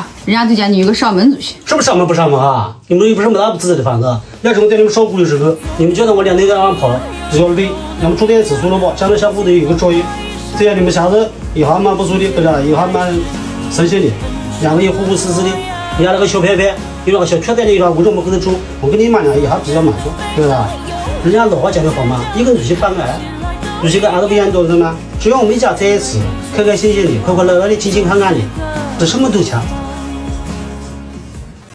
啊，人家都叫你有个上门族去。什么上门不上门啊？你们又不是没大不自在的房子，要是我对你们少顾虑这个，你们觉得我连那个安跑只要累，要么住点自宿了吧，将来小屋头有个作业，只要你们下次一下蛮不错的，对吧？一下蛮省心的，两个也糊糊实实的，人家那个小偏偏，有那个小缺点的，有那我怎么跟他住？我跟你妈娘一下比较满足，对吧？人家老话讲的好嘛，一个人出去办案，出去个案都不严多人嘛，只要我们一家在一起，开开心心的，快快乐乐的，健健康康的，这什么都强。